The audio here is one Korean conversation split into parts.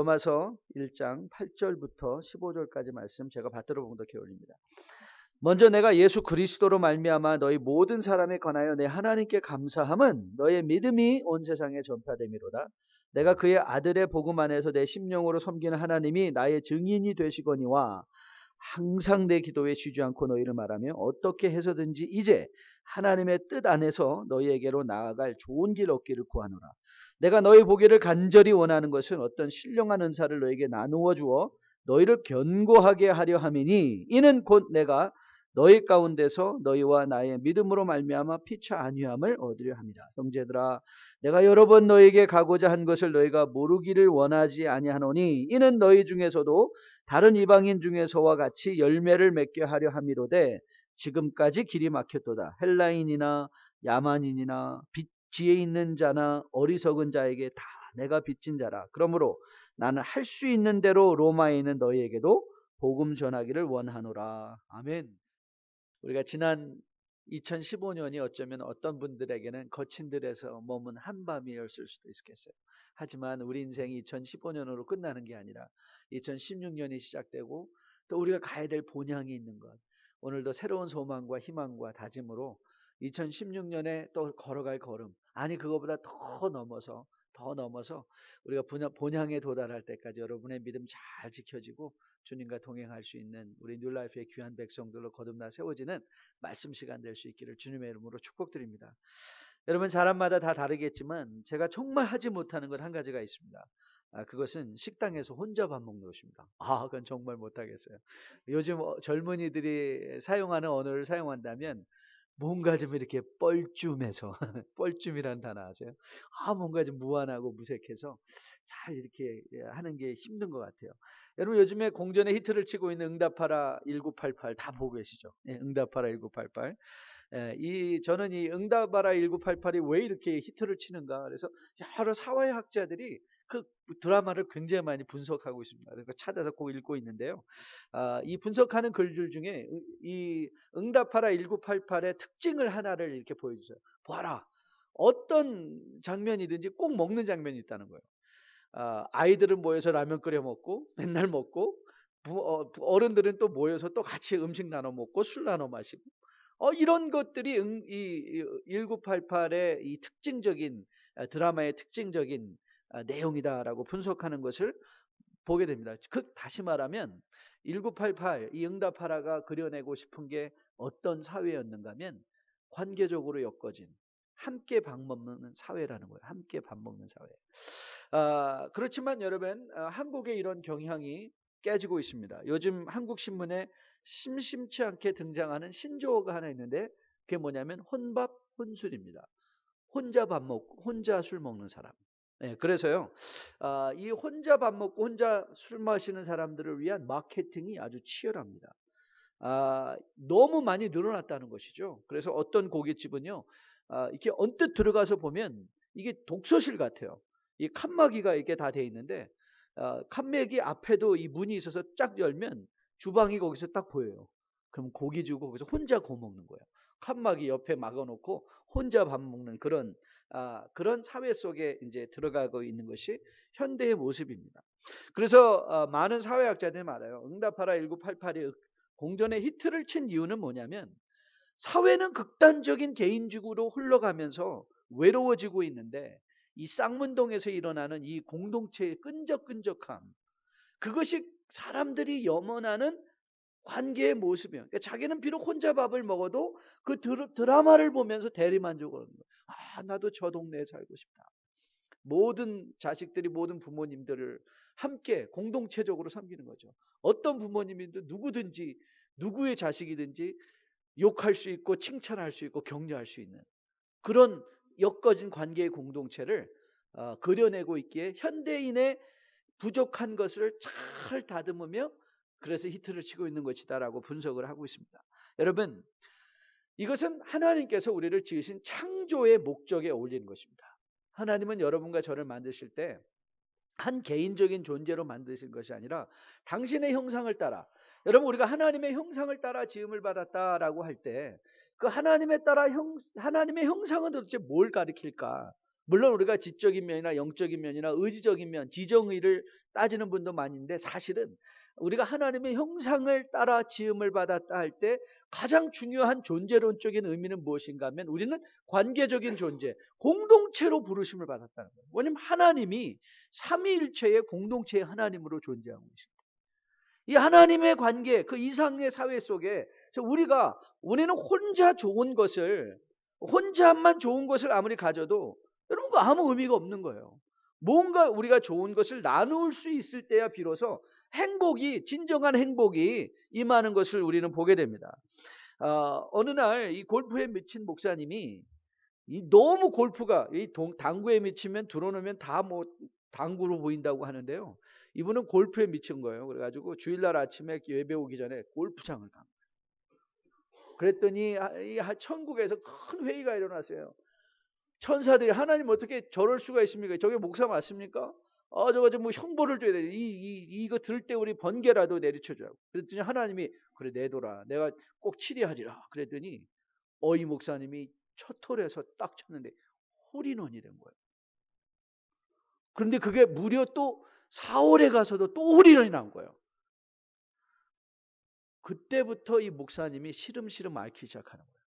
로마서 1장 8절부터 15절까지 말씀 제가 받들어 봉독해 올립니다. 먼저 내가 예수 그리스도로 말미암아 너희 모든 사람에 관하여 내 하나님께 감사함은 너의 믿음이 온 세상에 전파됨이로다. 내가 그의 아들의 복음 안에서 내 심령으로 섬기는 하나님이 나의 증인이 되시거니와 항상 내 기도에 쉬지 않고 너희를 말하며 어떻게 해서든지 이제 하나님의 뜻 안에서 너희에게로 나아갈 좋은 길 얻기를 구하노라. 내가 너희 보기를 간절히 원하는 것은 어떤 신령한 은사를 너에게 나누어 주어 너희를 견고하게 하려 함이니 이는 곧 내가 너희 가운데서 너희와 나의 믿음으로 말미암아 피차 안위함을 얻으려 합니다. 형제들아, 내가 여러 번 너희에게 가고자 한 것을 너희가 모르기를 원하지 아니하노니 이는 너희 중에서도 다른 이방인 중에서와 같이 열매를 맺게 하려 함이로되 지금까지 길이 막혔도다. 헬라인이나 야만인이나 지혜 있는 자나 어리석은 자에게 다 내가 빚진 자라. 그러므로 나는 할 수 있는 대로 로마에 있는 너희에게도 복음 전하기를 원하노라. 아멘. 우리가 지난 2015년이 어쩌면 어떤 분들에게는 거친 들에서 머문 한밤이었을 수도 있겠어요. 하지만 우리 인생이 2015년으로 끝나는 게 아니라 2016년이 시작되고 또 우리가 가야 될 본향이 있는 것. 오늘도 새로운 소망과 희망과 다짐으로 2016년에 또 걸어갈 걸음. 아니 그거보다 더 넘어서 우리가 본향에 도달할 때까지 여러분의 믿음 잘 지켜지고 주님과 동행할 수 있는 우리 뉴라이프의 귀한 백성들로 거듭나 세워지는 말씀 시간 될 수 있기를 주님의 이름으로 축복드립니다. 여러분 사람마다 다 다르겠지만 제가 정말 하지 못하는 것 한 가지가 있습니다. 그것은 식당에서 혼자 밥 먹는 것입니다. 그건 정말 못하겠어요. 요즘 젊은이들이 사용하는 언어를 사용한다면 뭔가 좀 이렇게 뻘쭘해서 뻘쭘이라는 단어 아세요? 뭔가 좀 무안하고 무색해서 잘 이렇게 하는 게 힘든 것 같아요. 여러분 요즘에 공전의 히트를 치고 있는 응답하라 1988 다 보고 계시죠? 응답하라 1988. 저는 이 응답하라 1988이 왜 이렇게 히트를 치는가? 그래서 여러 사회학자들이 그 드라마를 굉장히 많이 분석하고 있습니다. 그러니까 찾아서 꼭 읽고 있는데요. 이 분석하는 글들 중에 이 응답하라 1988의 특징을 하나를 이렇게 보여주세요. 봐라. 어떤 장면이든지 꼭 먹는 장면이 있다는 거예요. 아이들은 모여서 라면 끓여 먹고 맨날 먹고 어른들은 또 모여서 또 같이 음식 나눠 먹고 술 나눠 마시고 이런 것들이 이 1988의 이 특징적인 드라마의 특징적인 내용이다라고 분석하는 것을 보게 됩니다. 다시 말하면 1988 이 응답하라가 그려내고 싶은 게 어떤 사회였는가 하면 관계적으로 엮어진 함께 밥 먹는 사회라는 거예요. 함께 밥 먹는 사회. 그렇지만 여러분 한국의 이런 경향이 깨지고 있습니다. 요즘 한국 신문에 심심치 않게 등장하는 신조어가 하나 있는데 그게 뭐냐면 혼밥 혼술입니다. 혼자 밥 먹고 혼자 술 먹는 사람. 그래서요 이 혼자 밥 먹고 혼자 술 마시는 사람들을 위한 마케팅이 아주 치열합니다. 너무 많이 늘어났다는 것이죠. 그래서 어떤 고깃집은요 이렇게 언뜻 들어가서 보면 이게 독서실 같아요. 이 칸막이가 이렇게 다 돼 있는데 칸막이 앞에도 이 문이 있어서 쫙 열면 주방이 거기서 딱 보여요. 그럼 고기 주고 거기서 혼자 구워 먹는 거예요. 칸막이 옆에 막아놓고 혼자 밥 먹는 그런 사회 속에 이제 들어가고 있는 것이 현대의 모습입니다. 그래서 많은 사회학자들이 말해요. 응답하라 1988이 공전의 히트를 친 이유는 뭐냐면 사회는 극단적인 개인주의로 흘러가면서 외로워지고 있는데 이 쌍문동에서 일어나는 이 공동체의 끈적끈적함 그것이 사람들이 염원하는 관계의 모습이에요. 그러니까 자기는 비록 혼자 밥을 먹어도 그 드라마를 보면서 대리만족을 하는 거예요. 나도 저 동네에 살고 싶다. 모든 자식들이 모든 부모님들을 함께 공동체적으로 섬기는 거죠. 어떤 부모님이든 누구든지 누구의 자식이든지 욕할 수 있고 칭찬할 수 있고 격려할 수 있는 그런 엮어진 관계의 공동체를 그려내고 있기에 현대인의 부족한 것을 잘 다듬으며 그래서 히트를 치고 있는 것이다라고 분석을 하고 있습니다. 여러분 이것은 하나님께서 우리를 지으신 창조의 목적에 어울리는 것입니다. 하나님은 여러분과 저를 만드실 때 한 개인적인 존재로 만드신 것이 아니라 당신의 형상을 따라 여러분 우리가 하나님의 형상을 따라 지음을 받았다라고 할 때 그 하나님의 형상은 도대체 뭘 가리킬까? 물론 우리가 지적인 면이나 영적인 면이나 의지적인 면, 지정의를 따지는 분도 많이 있는데 사실은 우리가 하나님의 형상을 따라 지음을 받았다 할 때 가장 중요한 존재론적인 의미는 무엇인가 하면 우리는 관계적인 존재, 공동체로 부르심을 받았다는 거예요. 왜냐하면 하나님이 삼위일체의 공동체의 하나님으로 존재하고 계십니다. 이 하나님의 관계, 그 이상의 사회 속에 우리는 혼자 좋은 것을, 혼자만 좋은 것을 아무리 가져도 여러분 그 아무 의미가 없는 거예요. 뭔가 우리가 좋은 것을 나눌 수 있을 때야 비로소 행복이, 진정한 행복이 임하는 것을 우리는 보게 됩니다. 어느 날 이 골프에 미친 목사님이 너무 골프가 당구에 미치면 들어놓으면 다 뭐 당구로 보인다고 하는데요. 이분은 골프에 미친 거예요. 그래가지고 주일날 아침에 예배 오기 전에 골프장을 간 거예요. 그랬더니 천국에서 큰 회의가 일어났어요. 천사들이 하나님 어떻게 저럴 수가 있습니까? 저게 목사 맞습니까? 저거 뭐 형벌을 줘야 돼. 이거 들을 때 우리 번개라도 내리쳐줘요. 그랬더니 하나님이 그래 내둬라. 내가 꼭 치리하리라. 그랬더니 이 목사님이 첫 톨에서 딱 쳤는데 홀인원이 된 거예요. 그런데 그게 무려 또 4월에 가서도 또 홀인원이 난 거예요. 그때부터 이 목사님이 시름시름 앓기 시작하는 거예요.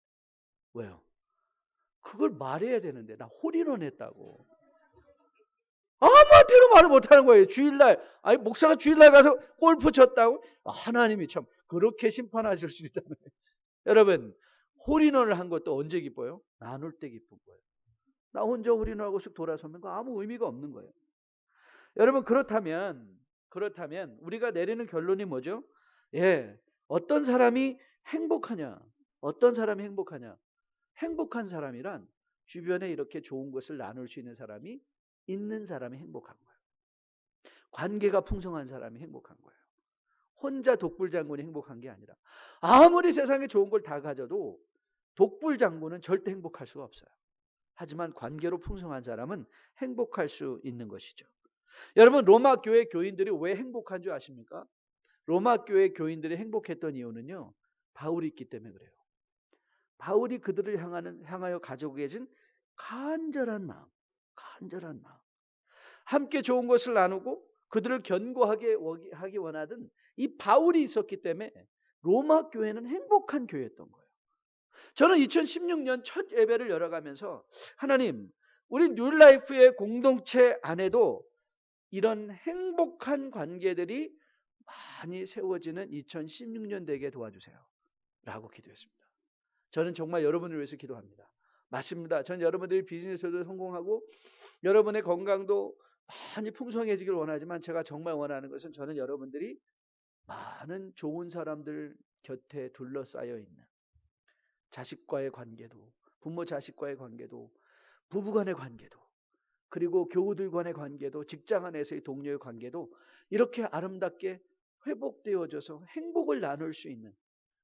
왜요? 그걸 말해야 되는데 나 홀인원 했다고. 아무한테도 말을 못하는 거예요. 주일날 목사가 주일날 가서 골프 쳤다고. 하나님이 참 그렇게 심판하실 수 있다는 거예요. 여러분 홀인원을 한 것도 언제 기뻐요? 나눌 때 기쁜 거예요. 나 혼자 홀인원하고 쓱 돌아서면 그 아무 의미가 없는 거예요. 여러분 그렇다면 우리가 내리는 결론이 뭐죠? 어떤 사람이 행복하냐? 어떤 사람이 행복하냐? 행복한 사람이란 주변에 이렇게 좋은 것을 나눌 수 있는 사람이 있는 사람이 행복한 거예요. 관계가 풍성한 사람이 행복한 거예요. 혼자 독불장군이 행복한 게 아니라 아무리 세상에 좋은 걸 다 가져도 독불장군은 절대 행복할 수가 없어요. 하지만 관계로 풍성한 사람은 행복할 수 있는 것이죠. 여러분 로마 교회 교인들이 왜 행복한 줄 아십니까? 로마 교회 교인들이 행복했던 이유는요. 바울이 있기 때문에 그래요. 바울이 그들을 향하여 가지고 계신 간절한 마음. 함께 좋은 것을 나누고 그들을 견고하게 하기 원하던 이 바울이 있었기 때문에 로마 교회는 행복한 교회였던 거예요. 저는 2016년 첫 예배를 열어가면서 하나님, 우리 뉴라이프의 공동체 안에도 이런 행복한 관계들이 많이 세워지는 2016년 되게 도와주세요. 라고 기도했습니다. 저는 정말 여러분을 위해서 기도합니다. 맞습니다. 전 여러분들이 비즈니스에도 성공하고 여러분의 건강도 많이 풍성해지길 원하지만 제가 정말 원하는 것은 저는 여러분들이 많은 좋은 사람들 곁에 둘러싸여 있는 자식과의 관계도, 부모 자식과의 관계도, 부부간의 관계도, 그리고 교우들 간의 관계도, 직장 안에서의 동료의 관계도 이렇게 아름답게 회복되어져서 행복을 나눌 수 있는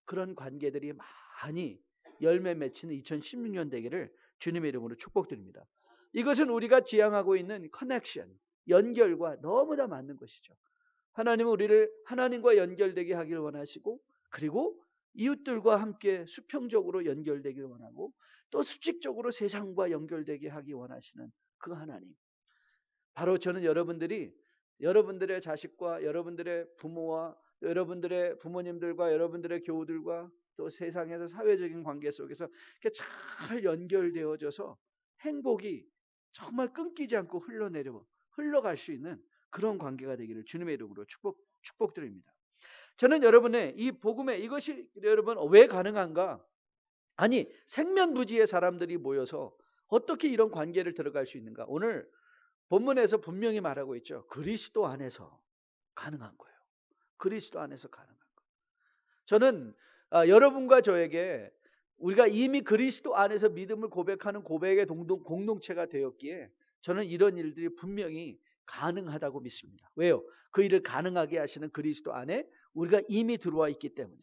그런 관계들이 많이 열매 맺히는 2016년 되기를 주님의 이름으로 축복드립니다. 이것은 우리가 지향하고 있는 커넥션, 연결과 너무나 맞는 것이죠. 하나님은 우리를 하나님과 연결되게 하길 원하시고 그리고 이웃들과 함께 수평적으로 연결되길 원하고 또 수직적으로 세상과 연결되게 하기 원하시는 그 하나님. 바로 저는 여러분들의 자식과 여러분들의 부모와 여러분들의 부모님들과 여러분들의 교우들과 또 세상에서 사회적인 관계 속에서 이렇게 잘 연결되어져서 행복이 정말 끊기지 않고 흘러갈 수 있는 그런 관계가 되기를 주님의 이름으로 축복드립니다. 저는 여러분의 이 복음의 이것이 여러분 왜 가능한가? 아니 생면부지의 사람들이 모여서 어떻게 이런 관계를 들어갈 수 있는가? 오늘 본문에서 분명히 말하고 있죠. 그리스도 안에서 가능한 거예요. 그리스도 안에서 가능한 거예요. 저는 여러분과 저에게 우리가 이미 그리스도 안에서 믿음을 고백하는 고백의 공동체가 되었기에 저는 이런 일들이 분명히 가능하다고 믿습니다. 왜요? 그 일을 가능하게 하시는 그리스도 안에 우리가 이미 들어와 있기 때문에.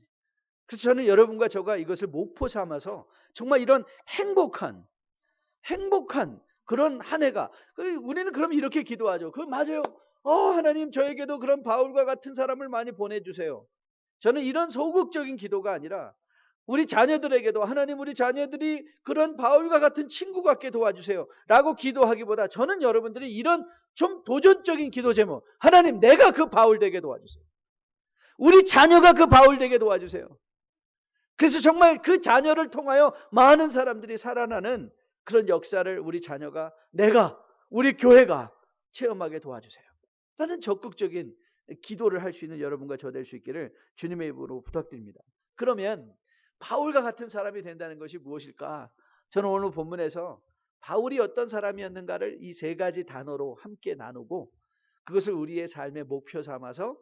그래서 저는 여러분과 저가 이것을 목표 삼아서 정말 이런 행복한 그런 한 해가, 우리는 그럼 이렇게 기도하죠. 그 맞아요. 하나님 저에게도 그런 바울과 같은 사람을 많이 보내주세요. 저는 이런 소극적인 기도가 아니라 우리 자녀들에게도 하나님 우리 자녀들이 그런 바울과 같은 친구 같게 도와주세요 라고 기도하기보다 저는 여러분들이 이런 좀 도전적인 기도 제목, 하나님 내가 그 바울 되게 도와주세요. 우리 자녀가 그 바울 되게 도와주세요. 그래서 정말 그 자녀를 통하여 많은 사람들이 살아나는 그런 역사를 우리 자녀가, 내가, 우리 교회가 체험하게 도와주세요 라는 적극적인 기도를 할 수 있는 여러분과 저 될 수 있기를 주님의 이름으로 부탁드립니다. 그러면 바울과 같은 사람이 된다는 것이 무엇일까? 저는 오늘 본문에서 바울이 어떤 사람이었는가를 이 세 가지 단어로 함께 나누고 그것을 우리의 삶의 목표 삼아서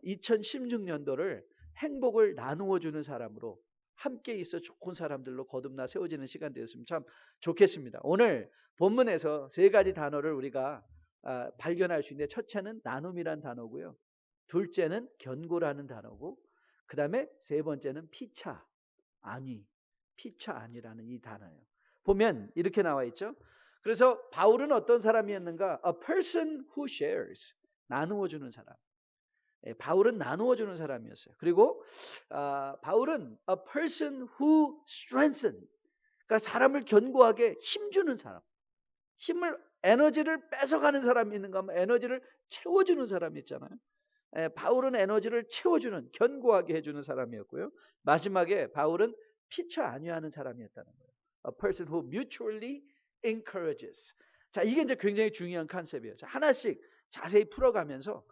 2016년도를 행복을 나누어 주는 사람으로 함께 있어 좋은 사람들로 거듭나 세워지는 시간 되었으면 참 좋겠습니다. 오늘 본문에서 세 가지 단어를 우리가 발견할 수 있는데, 첫째는 나눔이란 단어고요, 둘째는 견고라는 단어고, 그 다음에 세 번째는 피차 안위라는 이 단어예요. 보면 이렇게 나와 있죠. 그래서 바울은 어떤 사람이었는가? A person who shares, 나누어 주는 사람. 바울은 나누어 주는 사람이었어요. 그리고 바울은 a person who strengthens, 그러니까 사람을 견고하게 힘주는 사람, 에너지를 뺏어가는 사람이 있는가 하면 에너지를 채워주는 사람이 있잖아요. 바울은 에너지를 채워주는, 견고하게 해주는 사람이었고요. 마지막에 바울은 피차 안위하는 사람이었다는 거예요. A person who mutually encourages. 자, 이게 이제 굉장히 중요한 컨셉이에요. 자, 하나씩 자세히 풀어가면서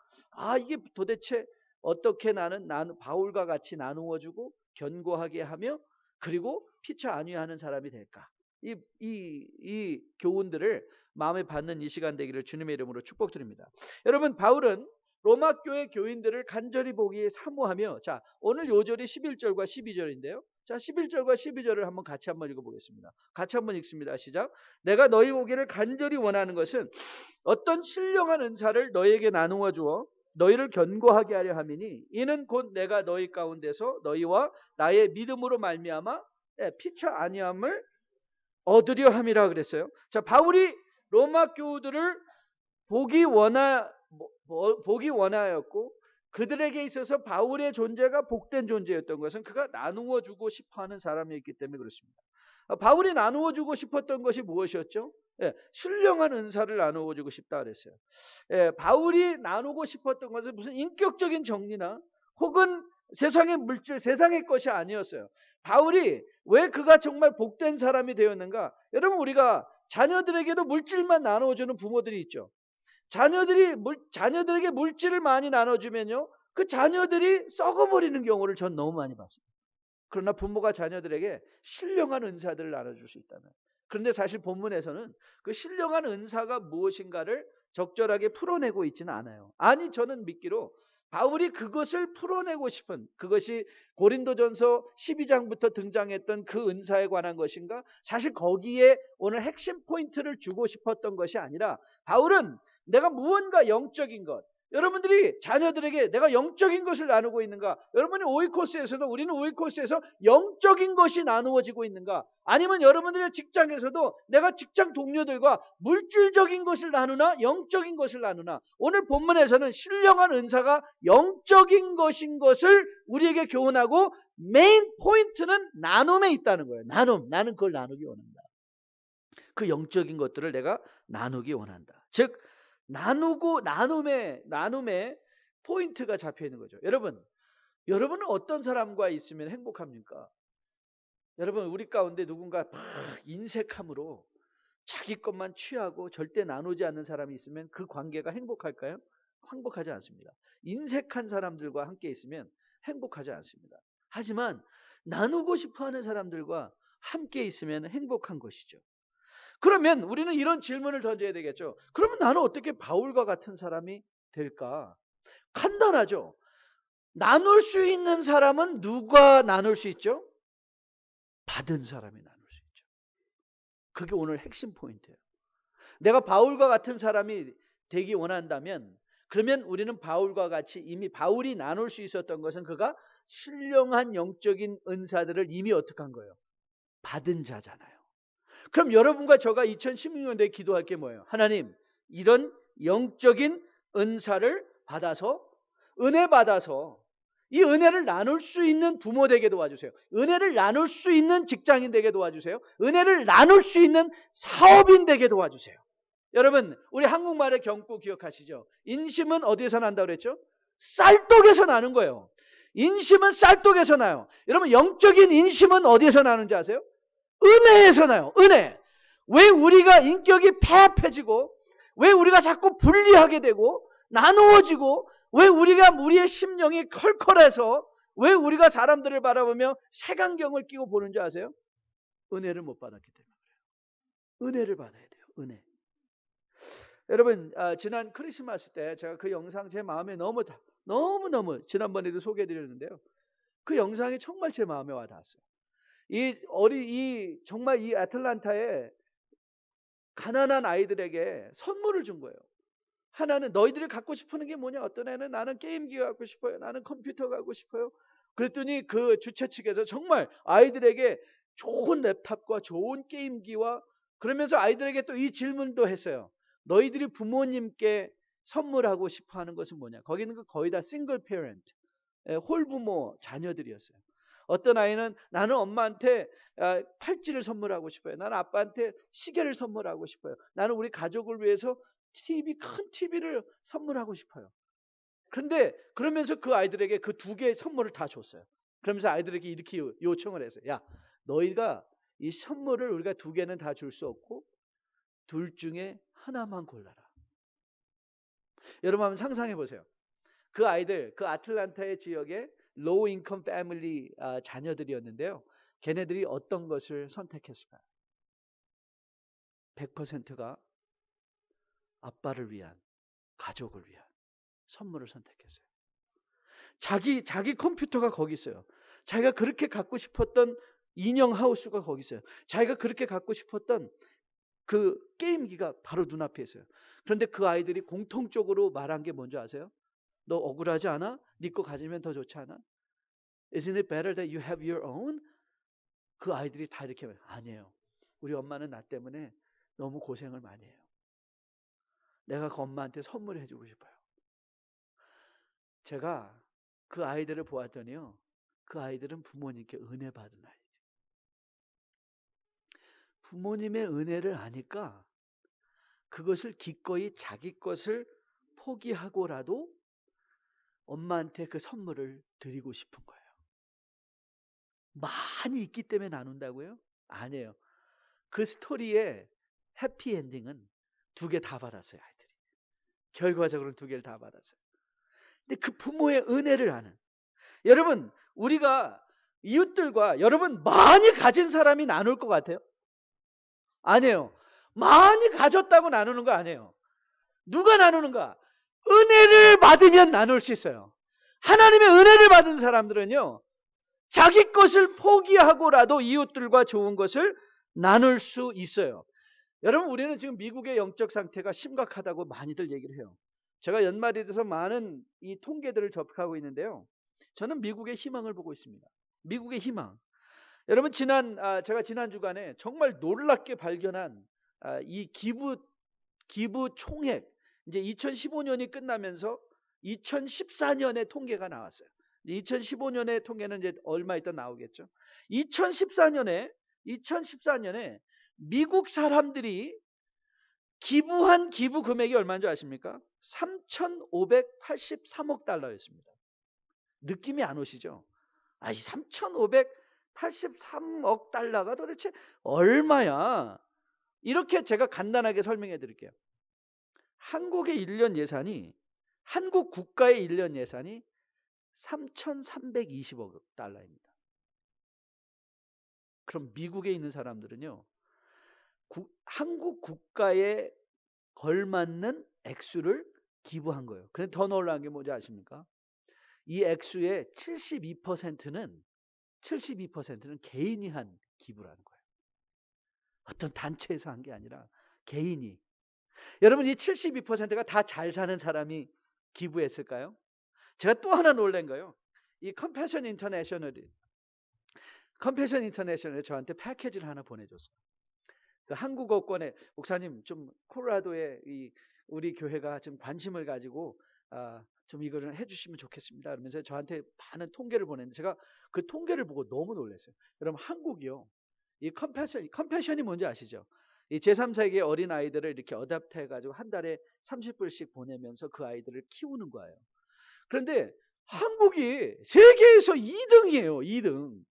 이게 도대체 어떻게 나는 바울과 같이 나누어주고 견고하게 하며 그리고 피차 안위하는 사람이 될까? 이 교훈들을 마음에 받는 이 시간 되기를 주님의 이름으로 축복드립니다. 여러분, 바울은 로마 교회 교인들을 간절히 보기에 사모하며, 자, 오늘 요절이 11절과 12절인데요. 자, 11절과 12절을 같이 한번 읽어보겠습니다. 같이 한번 읽습니다. 시작. 내가 너희 보기를 간절히 원하는 것은 어떤 신령한 은사를 너희에게 나누어 주어 너희를 견고하게 하려 함이니, 이는 곧 내가 너희 가운데서 너희와 나의 믿음으로 말미암아 피차 아니함을 얻으려 함이라 그랬어요. 자, 바울이 로마 교우들을 보기 원하였고 그들에게 있어서 바울의 존재가 복된 존재였던 것은 그가 나누어 주고 싶어하는 사람이었기 때문에 그렇습니다. 바울이 나누어 주고 싶었던 것이 무엇이었죠? 신령한 은사를 나누어 주고 싶다 그랬어요. 바울이 나누고 싶었던 것은 무슨 인격적인 정리나 혹은 세상의 물질, 세상의 것이 아니었어요. 바울이 왜 그가 정말 복된 사람이 되었는가? 여러분, 우리가 자녀들에게도 물질만 나누어주는 부모들이 있죠. 자녀들에게 물질을 많이 나눠주면요, 그 자녀들이 썩어버리는 경우를 전 너무 많이 봤습니다. 그러나 부모가 자녀들에게 신령한 은사들을 나눠줄 수 있다면, 그런데 사실 본문에서는 그 신령한 은사가 무엇인가를 적절하게 풀어내고 있지는 않아요. 아니, 저는 믿기로 바울이 그것을 풀어내고 싶은, 그것이 고린도전서 12장부터 등장했던 그 은사에 관한 것인가? 사실 거기에 오늘 핵심 포인트를 주고 싶었던 것이 아니라, 바울은 내가 무언가 영적인 것, 여러분들이 자녀들에게 내가 영적인 것을 나누고 있는가? 여러분이 오이코스에서도, 우리는 오이코스에서 영적인 것이 나누어지고 있는가? 아니면 여러분들의 직장에서도 내가 직장 동료들과 물질적인 것을 나누나 영적인 것을 나누나? 오늘 본문에서는 신령한 은사가 영적인 것인 것을 우리에게 교훈하고, 메인 포인트는 나눔에 있다는 거예요. 나는 그걸 나누기 원한다. 그 영적인 것들을 내가 나누기 원한다. 즉 나눔의 포인트가 잡혀 있는 거죠. 여러분은 어떤 사람과 있으면 행복합니까? 여러분, 우리 가운데 누군가 막 인색함으로 자기 것만 취하고 절대 나누지 않는 사람이 있으면 그 관계가 행복할까요? 행복하지 않습니다. 인색한 사람들과 함께 있으면 행복하지 않습니다. 하지만 나누고 싶어하는 사람들과 함께 있으면 행복한 것이죠. 그러면 우리는 이런 질문을 던져야 되겠죠. 그러면 나는 어떻게 바울과 같은 사람이 될까? 간단하죠. 나눌 수 있는 사람은 누가 나눌 수 있죠? 받은 사람이 나눌 수 있죠. 그게 오늘 핵심 포인트예요. 내가 바울과 같은 사람이 되기 원한다면, 그러면 우리는 바울과 같이, 이미 바울이 나눌 수 있었던 것은 그가 신령한 영적인 은사들을 이미 어떻게 한 거예요? 받은 자잖아요. 그럼 여러분과 저가 2016년도에 기도할 게 뭐예요? 하나님, 이런 영적인 은사를 받아서, 은혜 받아서 이 은혜를 나눌 수 있는 부모 되게 도와주세요. 은혜를 나눌 수 있는 직장인 되게 도와주세요. 은혜를 나눌 수 있는 사업인 되게 도와주세요. 여러분, 우리 한국말의 경구 기억하시죠? 인심은 어디에서 난다고 그랬죠? 쌀독에서 나는 거예요. 인심은 쌀독에서 나요. 여러분, 영적인 인심은 어디에서 나는지 아세요? 은혜에서 나요. 은혜. 왜 우리가 인격이 패패해지고, 왜 우리가 자꾸 분리하게 되고 나누어지고, 왜 우리의 심령이 컬컬해서, 왜 우리가 사람들을 바라보며 색안경을 끼고 보는 줄 아세요? 은혜를 못 받았기 때문에 그래요. 은혜를 받아야 돼요. 은혜. 여러분, 지난 크리스마스 때 제가 그 영상 제 마음에 너무너무 지난번에도 소개해드렸는데요. 그 영상이 정말 제 마음에 와닿았어요. 정말 이 애틀란타에 가난한 아이들에게 선물을 준 거예요. 하나는 너희들이 갖고 싶은 게 뭐냐? 어떤 애는 나는 게임기 갖고 싶어요. 나는 컴퓨터 갖고 싶어요. 그랬더니 그 주최 측에서 정말 아이들에게 좋은 랩탑과 좋은 게임기와 그러면서 아이들에게 또 이 질문도 했어요. 너희들이 부모님께 선물하고 싶어 하는 것은 뭐냐? 거기는 거의 다 싱글 페어런트, 홀부모 자녀들이었어요. 어떤 아이는 나는 엄마한테 팔찌를 선물하고 싶어요. 나는 아빠한테 시계를 선물하고 싶어요. 나는 우리 가족을 위해서 큰 TV를 선물하고 싶어요. 그런데 그러면서 그 아이들에게 그 두 개의 선물을 다 줬어요. 그러면서 아이들에게 이렇게 요청을 했어요. 야, 너희가 이 선물을 우리가 두 개는 다 줄 수 없고 둘 중에 하나만 골라라. 여러분 한번 상상해 보세요. 그 아이들, 그 아틀란타의 지역에 로우 인컴 패밀리 자녀들이었는데요. 걔네들이 어떤 것을 선택했을까요? 100%가 아빠를 위한, 가족을 위한 선물을 선택했어요. 자기 컴퓨터가 거기 있어요. 자기가 그렇게 갖고 싶었던 인형 하우스가 거기 있어요. 자기가 그렇게 갖고 싶었던 그 게임기가 바로 눈앞에 있어요. 그런데 그 아이들이 공통적으로 말한 게 뭔지 아세요? 너 억울하지 않아? 네 거 가지면 더 좋지 않아? Isn't it better that you have your own? 그 아이들이 다 이렇게 말해요. 아니에요. 우리 엄마는 나 때문에 너무 고생을 많이 해요. 내가 그 엄마한테 선물해 주고 싶어요. 제가 그 아이들을 보았더니요. 그 아이들은 부모님께 은혜 받은 아이죠. 부모님의 은혜를 아니까 그것을 기꺼이 자기 것을 포기하고라도 엄마한테 그 선물을 드리고 싶은 거예요. 많이 있기 때문에 나눈다고요? 아니에요. 그 스토리의 해피엔딩은 두 개 다 받았어요, 아이들이. 결과적으로는 두 개를 다 받았어요. 근데 그 부모의 은혜를 아는. 여러분, 우리가 이웃들과 여러분 많이 가진 사람이 나눌 것 같아요? 아니에요. 많이 가졌다고 나누는 거 아니에요. 누가 나누는가? 은혜를 받으면 나눌 수 있어요. 하나님의 은혜를 받은 사람들은요. 자기 것을 포기하고라도 이웃들과 좋은 것을 나눌 수 있어요. 여러분, 우리는 지금 미국의 영적 상태가 심각하다고 많이들 얘기를 해요. 제가 연말이 돼서 많은 이 통계들을 접하고 있는데요. 저는 미국의 희망을 보고 있습니다. 미국의 희망. 여러분, 제가 지난 주간에 정말 놀랍게 발견한 이 기부 총액, 이제 2015년이 끝나면서 2014년의 통계가 나왔어요. 2015년의 통계는 이제 얼마 있다 나오겠죠. 2014년에 미국 사람들이 기부한 기부 금액이 얼마인 줄 아십니까? 3,583억 달러였습니다. 느낌이 안 오시죠? 이 3,583억 달러가 도대체 얼마야? 이렇게 제가 간단하게 설명해 드릴게요. 한국 국가의 1년 예산이 3,320억 달러입니다. 그럼 미국에 있는 사람들은요, 한국 국가에 걸맞는 액수를 기부한 거예요. 그런데 더 놀라운 게 뭔지 아십니까? 이 액수의 72%는 개인이 한 기부라는 거예요. 어떤 단체에서 한 게 아니라 개인이. 여러분, 이 72%가 다 잘 사는 사람이 기부했을까요? 제가 또 하나 놀란 거예요. 이 컴패션 인터내셔널에 저한테 패키지를 하나 보내줬어요. 그 한국어권에 목사님 좀 콜로라도에 우리 교회가 좀 관심을 가지고 좀 이거를 해주시면 좋겠습니다. 그러면서 저한테 많은 통계를 보냈는데 제가 그 통계를 보고 너무 놀랐어요. 여러분 한국이요. 이 컴패션이 뭔지 아시죠? 이 제3세계 어린 아이들을 이렇게 어댑트 해가지고 한 달에 30불씩 보내면서 그 아이들을 키우는 거예요. 그런데 한국이 세계에서 2등이에요. 2등.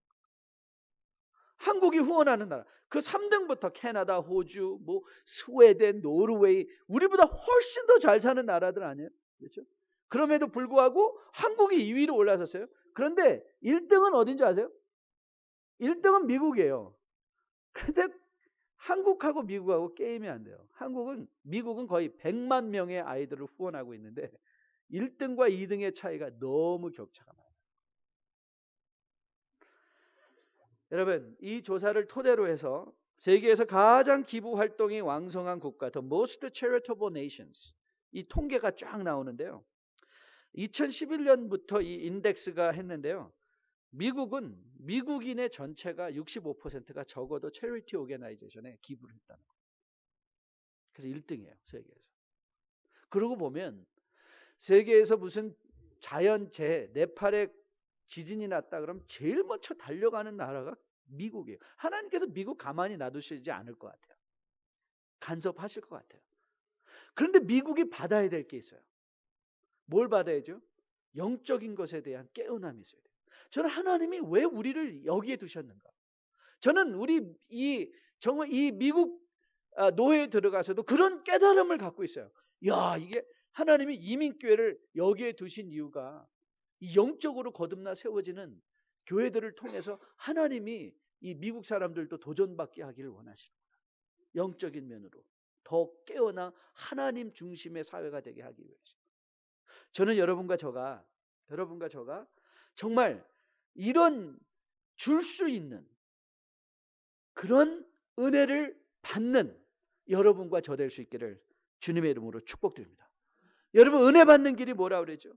한국이 후원하는 나라. 그 3등부터 캐나다, 호주, 뭐 스웨덴, 노르웨이, 우리보다 훨씬 더 잘 사는 나라들 아니에요? 그렇죠? 그럼에도 불구하고 한국이 2위로 올라섰어요. 그런데 1등은 어딘지 아세요? 1등은 미국이에요. 그런데 한국하고 미국하고 게임이 안 돼요. 미국은 거의 100만 명의 아이들을 후원하고 있는데 1등과 2등의 차이가 너무 격차가 많아요. 여러분, 이 조사를 토대로 해서 세계에서 가장 기부 활동이 왕성한 국가, The Most Charitable Nations, 이 통계가 쫙 나오는데요. 2011년부터 이 인덱스가 했는데요. 미국은 미국인의 전체가 65%가 적어도 체리티 오게나이제이션에 기부를 했다는 거예요. 그래서 1등이에요, 세계에서. 그러고 보면 세계에서 무슨 자연재해, 네팔에 지진이 났다 그러면 제일 먼저 달려가는 나라가 미국이에요. 하나님께서 미국 가만히 놔두시지 않을 것 같아요. 간섭하실 것 같아요. 그런데 미국이 받아야 될 게 있어요. 뭘 받아야죠? 영적인 것에 대한 깨어남이 있어야 돼요. 저는 하나님이 왜 우리를 여기에 두셨는가? 저는 정말 이 미국 노예에 들어가서도 그런 깨달음을 갖고 있어요. 야, 이게 하나님이 이민교회를 여기에 두신 이유가 이 영적으로 거듭나 세워지는 교회들을 통해서 하나님이 이 미국 사람들도 도전받게 하기를 원하시는구나. 영적인 면으로 더 깨어나 하나님 중심의 사회가 되게 하기 위해서. 저는 여러분과 저가 정말 이런 줄 수 있는 그런 은혜를 받는 여러분과 저 될 수 있기를 주님의 이름으로 축복드립니다. 여러분, 은혜 받는 길이 뭐라 그러죠?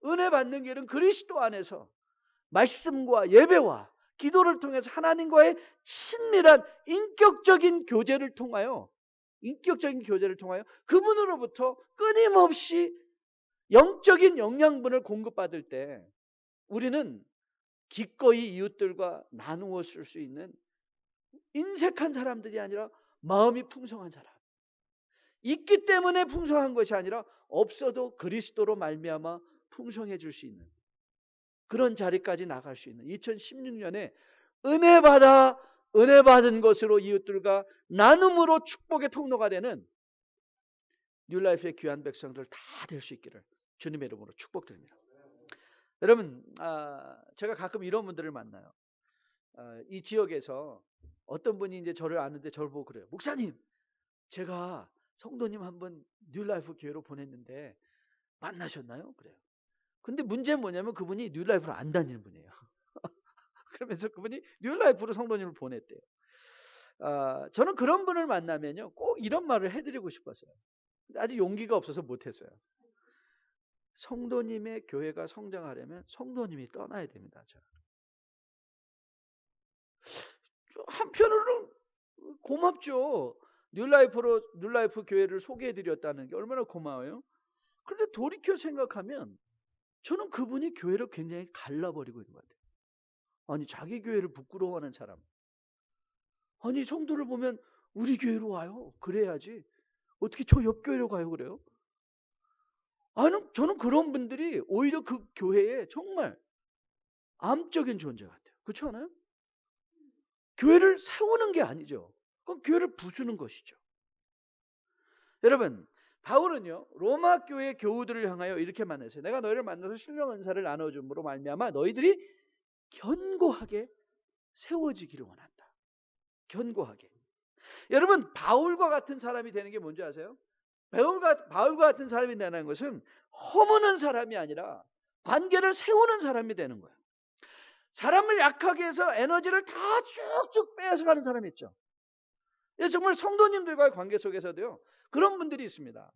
은혜 받는 길은 그리스도 안에서 말씀과 예배와 기도를 통해서 하나님과의 친밀한 인격적인 교제를 통하여 그분으로부터 끊임없이 영적인 영양분을 공급받을 때 우리는 기꺼이 이웃들과 나누어 쓸 수 있는 인색한 사람들이 아니라 마음이 풍성한 사람. 있기 때문에 풍성한 것이 아니라 없어도 그리스도로 말미암아 풍성해질 수 있는 그런 자리까지 나갈 수 있는 2016년에 은혜 받은 것으로 이웃들과 나눔으로 축복의 통로가 되는 뉴라이프의 귀한 백성들 다 될 수 있기를 주님의 이름으로 축복드립니다. 여러분, 제가 가끔 이런 분들을 만나요. 이 지역에서 어떤 분이 이제 저를 아는데 저를 보고 그래요. 목사님, 제가 성도님 한번 뉴라이프 교회로 보냈는데 만나셨나요? 그래요. 근데 문제는 뭐냐면 그분이 뉴라이프를 안 다니는 분이에요. 그러면서 그분이 뉴라이프로 성도님을 보냈대요. 저는 그런 분을 만나면요, 꼭 이런 말을 해드리고 싶었어요. 근데 아직 용기가 없어서 못했어요. 성도님의 교회가 성장하려면 성도님이 떠나야 됩니다. 한편으로는 고맙죠. 뉴라이프 교회를 소개해드렸다는 게 얼마나 고마워요. 그런데 돌이켜 생각하면 저는 그분이 교회를 굉장히 갈라버리고 있는 것 같아요. 아니, 자기 교회를 부끄러워하는 사람. 아니, 성도를 보면 우리 교회로 와요. 그래야지. 어떻게 저 옆 교회로 가요 그래요? 아니, 저는 그런 분들이 오히려 그 교회에 정말 암적인 존재 같아요. 그렇지 않아요? 교회를 세우는 게 아니죠. 그건 교회를 부수는 것이죠. 여러분, 바울은요 로마 교회 교우들을 향하여 이렇게 말했어요. 내가 너희를 만나서 신령 은사를 나눠줌으로 말미암아 너희들이 견고하게 세워지기를 원한다. 견고하게. 여러분, 바울과 같은 사람이 되는 게 뭔지 아세요? 바울과 같은 사람이 되는 것은 허무는 사람이 아니라 관계를 세우는 사람이 되는 거예요. 사람을 약하게 해서 에너지를 다 쭉쭉 빼앗아가는 사람이 있죠. 정말 성도님들과의 관계 속에서도요 그런 분들이 있습니다.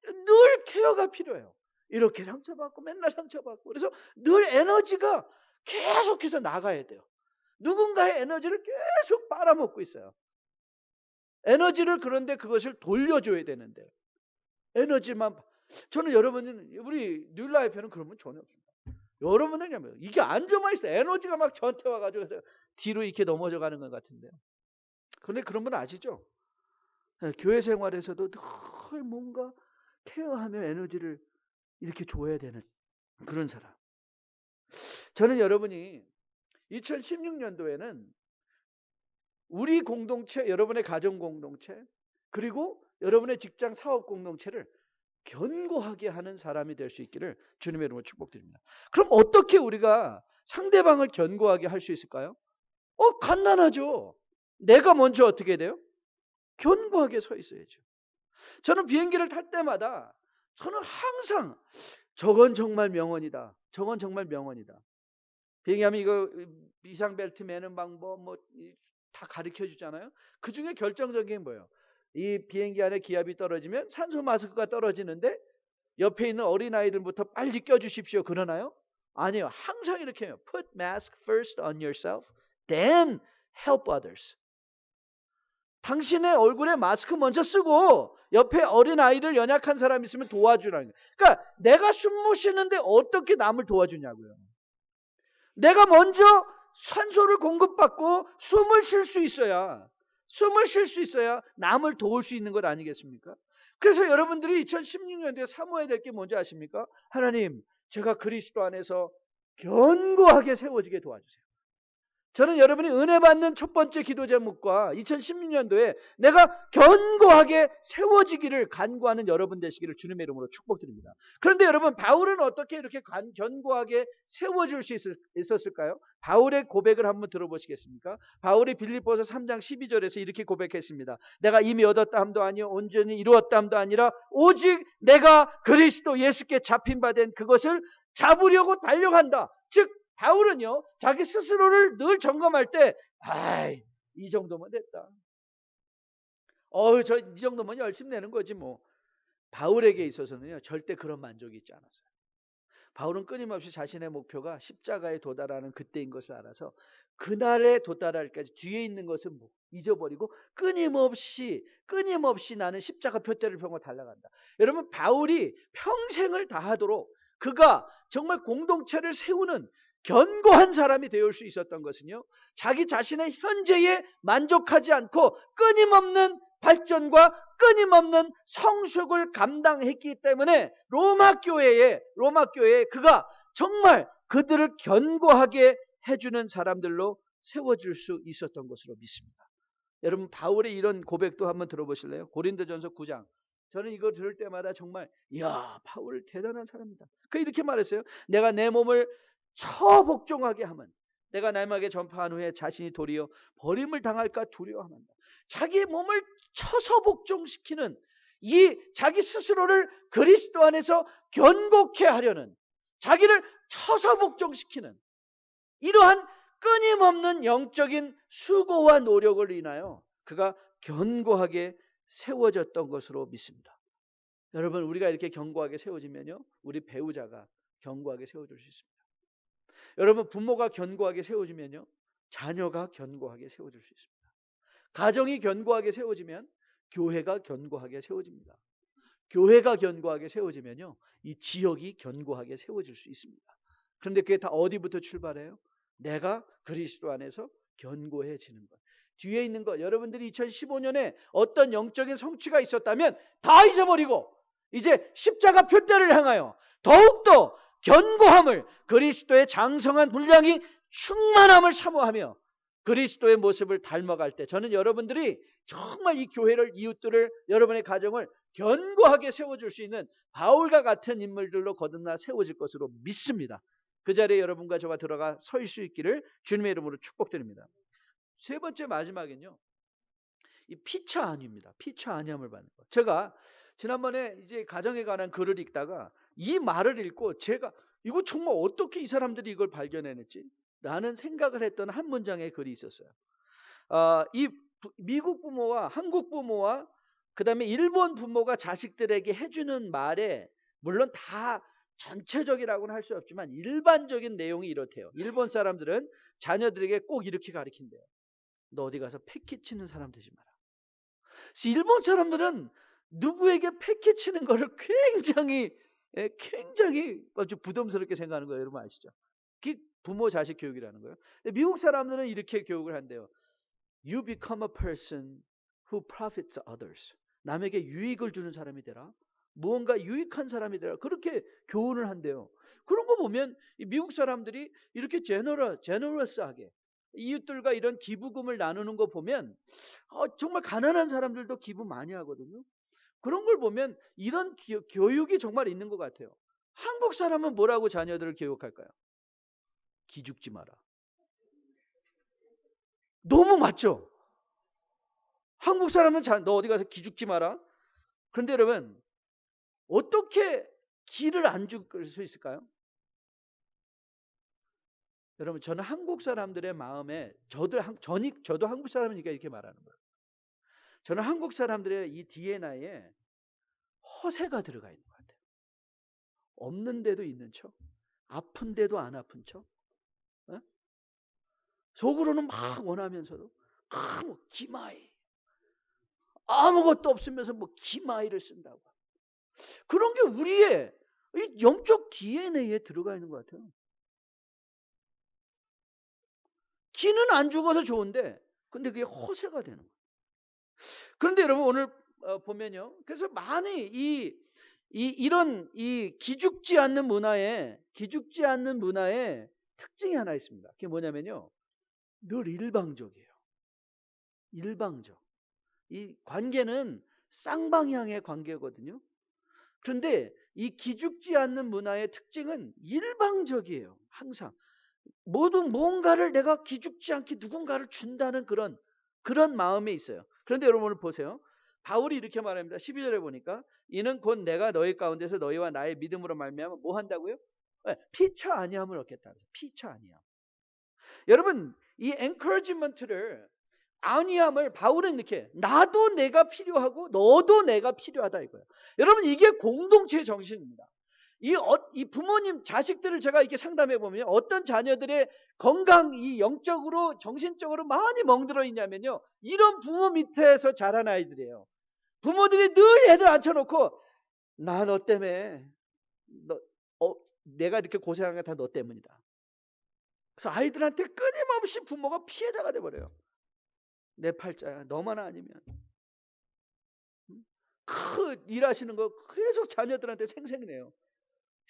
늘 케어가 필요해요. 이렇게 상처받고 맨날 상처받고 그래서 늘 에너지가 계속해서 나가야 돼요. 누군가의 에너지를 계속 빨아먹고 있어요. 에너지를 그런데 그것을 돌려줘야 되는데 에너지만 저는 여러분은 우리 뉴라이프에는 그런 분 전혀 없습니다. 여러분은요, 이게 앉아만 있어 에너지가 막 저한테 와가지고 뒤로 이렇게 넘어져 가는 것 같은데요. 그런데 그런 분 아시죠? 교회 생활에서도 늘 뭔가 케어하며 에너지를 이렇게 줘야 되는 그런 사람. 저는 여러분이 2016년도에는 우리 공동체, 여러분의 가정 공동체, 그리고 여러분의 직장 사업 공동체를 견고하게 하는 사람이 될 수 있기를 주님의 이름으로 축복드립니다. 그럼 어떻게 우리가 상대방을 견고하게 할 수 있을까요? 간단하죠. 내가 먼저 어떻게 돼요? 견고하게 서 있어야죠. 저는 비행기를 탈 때마다 저는 항상 저건 정말 명언이다. 저건 정말 명언이다. 비행기하면 이거 비상벨트 매는 방법 뭐 다 가르쳐 주잖아요. 그 중에 결정적인 게 뭐예요? 이 비행기 안에 기압이 떨어지면 산소 마스크가 떨어지는데 옆에 있는 어린아이들부터 빨리 껴주십시오. 그러나요? 아니요. 항상 이렇게 해요. Put mask first on yourself, then help others. 당신의 얼굴에 마스크 먼저 쓰고 옆에 어린아이들 연약한 사람 있으면 도와주라는 거예요. 그러니까 내가 숨 못 쉬는데 어떻게 남을 도와주냐고요. 내가 먼저 산소를 공급받고 숨을 쉴 수 있어야 남을 도울 수 있는 것 아니겠습니까? 그래서 여러분들이 2016년도에 사모해야 될 게 뭔지 아십니까? 하나님, 제가 그리스도 안에서 견고하게 세워지게 도와주세요. 저는 여러분이 은혜 받는 첫 번째 기도 제목과 2016년도에 내가 견고하게 세워지기를 간구하는 여러분 되시기를 주님의 이름으로 축복드립니다. 그런데 여러분, 바울은 어떻게 이렇게 견고하게 세워질 수 있었을까요? 바울의 고백을 한번 들어보시겠습니까? 바울이 빌립보서 3장 12절에서 이렇게 고백했습니다. 내가 이미 얻었다 함도 아니요 온전히 이루었다 함도 아니라 오직 내가 그리스도 예수께 잡힌 바 된 그것을 잡으려고 달려간다. 즉 바울은요, 자기 스스로를 늘 점검할 때, 이 정도면 됐다. 이 정도면 열심히 내는 거지 뭐. 바울에게 있어서는요, 절대 그런 만족이 있지 않았어요. 바울은 끊임없이 자신의 목표가 십자가에 도달하는 그때인 것을 알아서 그날에 도달할까지 뒤에 있는 것을 잊어버리고 끊임없이 나는 십자가 표대를 펴고 달려간다. 여러분, 바울이 평생을 다하도록 그가 정말 공동체를 세우는 견고한 사람이 되어 올 수 있었던 것은요, 자기 자신의 현재에 만족하지 않고 끊임없는 발전과 끊임없는 성숙을 감당했기 때문에 로마 교회에 그가 정말 그들을 견고하게 해주는 사람들로 세워질 수 있었던 것으로 믿습니다. 여러분, 바울의 이런 고백도 한번 들어보실래요? 고린도전서 9장. 저는 이거 들을 때마다 정말 바울 대단한 사람이다. 그 이렇게 말했어요. 내가 내 몸을 처복종하게 하면 내가 남에게 전파한 후에 자신이 도리어 버림을 당할까 두려워한다. 자기 몸을 쳐서 복종시키는 이 자기 스스로를 그리스도 안에서 견고케 하려는, 자기를 쳐서 복종시키는 이러한 끊임없는 영적인 수고와 노력을 인하여 그가 견고하게 세워졌던 것으로 믿습니다. 여러분, 우리가 이렇게 견고하게 세워지면요, 우리 배우자가 견고하게 세워질 수 있습니다. 여러분, 부모가 견고하게 세워지면요, 자녀가 견고하게 세워질 수 있습니다. 가정이 견고하게 세워지면 교회가 견고하게 세워집니다. 교회가 견고하게 세워지면요, 이 지역이 견고하게 세워질 수 있습니다. 그런데 그게 다 어디부터 출발해요? 내가 그리스도 안에서 견고해지는 것. 뒤에 있는 것, 여러분들이 2015년에 어떤 영적인 성취가 있었다면 다 잊어버리고 이제 십자가 표대를 향하여 더욱더 견고함을, 그리스도의 장성한 분량이 충만함을 사모하며 그리스도의 모습을 닮아갈 때 저는 여러분들이 정말 이 교회를, 이웃들을, 여러분의 가정을 견고하게 세워줄 수 있는 바울과 같은 인물들로 거듭나 세워질 것으로 믿습니다. 그 자리에 여러분과 저가 들어가 설 수 있기를 주님의 이름으로 축복드립니다. 세 번째, 마지막은요, 이 피차 아니입니다. 피차 아니함을 받는 것. 제가 지난번에 이제 가정에 관한 글을 읽다가 이 말을 읽고 제가 이거 정말 어떻게 이 사람들이 이걸 발견해냈지? 라는 생각을 했던 한 문장의 글이 있었어요. 이 미국 부모와 한국 부모와 그 다음에 일본 부모가 자식들에게 해주는 말에 물론 다 전체적이라고는 할 수 없지만 일반적인 내용이 이렇대요. 일본 사람들은 자녀들에게 꼭 이렇게 가르친대요. 너 어디 가서 패기 치는 사람 되지 마라. 일본 사람들은 누구에게 패기치는 거를 굉장히 아주 부담스럽게 생각하는 거예요. 여러분 아시죠? 그게 부모 자식 교육이라는 거예요. 근데 미국 사람들은 이렇게 교육을 한대요. You become a person who profits others. 남에게 유익을 주는 사람이 되라. 무언가 유익한 사람이 되라. 그렇게 교훈을 한대요. 그런 거 보면 이 미국 사람들이 이렇게 제너러스하게 이웃들과 이런 기부금을 나누는 거 보면 정말 가난한 사람들도 기부 많이 하거든요. 그런 걸 보면 이런 교육이 정말 있는 것 같아요. 한국 사람은 뭐라고 자녀들을 교육할까요? 기죽지 마라. 너무 맞죠? 한국 사람은 너 어디 가서 기죽지 마라. 그런데 여러분 어떻게 기를 안 죽일 수 있을까요? 여러분 저는 한국 사람들의 마음에 저도 한국 사람이니까 이렇게 말하는 거예요. 저는 한국 사람들의 이 DNA에 허세가 들어가 있는 것 같아요. 없는데도 있는 척, 아픈데도 안 아픈 척, 속으로는 막 원하면서도 뭐 기마이, 아무것도 없으면서 뭐 기마이를 쓴다고. 그런 게 우리의 이 영적 DNA에 들어가 있는 것 같아요. 기는 안 죽어서 좋은데 근데 그게 허세가 되는 거예요. 그런데 여러분 오늘 보면요. 그래서 많이 이런 기죽지 않는 문화의 특징이 하나 있습니다. 그게 뭐냐면요. 늘 일방적이에요. 일방적. 이 관계는 쌍방향의 관계거든요. 그런데 이 기죽지 않는 문화의 특징은 일방적이에요. 항상 뭔가를 내가 기죽지 않게 누군가를 준다는 그런 마음이 있어요. 그런데 여러분 오늘 보세요. 바울이 이렇게 말합니다. 12절에 보니까 이는 곧 내가 너희 가운데서 너희와 나의 믿음으로 말미암아 뭐 한다고요? 피차 아니함을 얻겠다. 피차 아니함. 여러분 이 encouragement를 아니함을 바울은 이렇게 나도 내가 필요하고 너도 내가 필요하다 이거예요. 여러분 이게 공동체의 정신입니다. 이 부모님 자식들을 제가 이렇게 상담해 보면 어떤 자녀들의 건강 이 영적으로 정신적으로 많이 멍들어 있냐면요. 이런 부모 밑에서 자란 아이들이에요. 부모들이 늘 애들 앉혀놓고 나 너 때문에 내가 이렇게 고생한 게 다 너 때문이다. 그래서 아이들한테 끊임없이 부모가 피해자가 돼버려요. 내 팔자야. 너만 아니면. 일하시는 거 계속 자녀들한테 생생내요.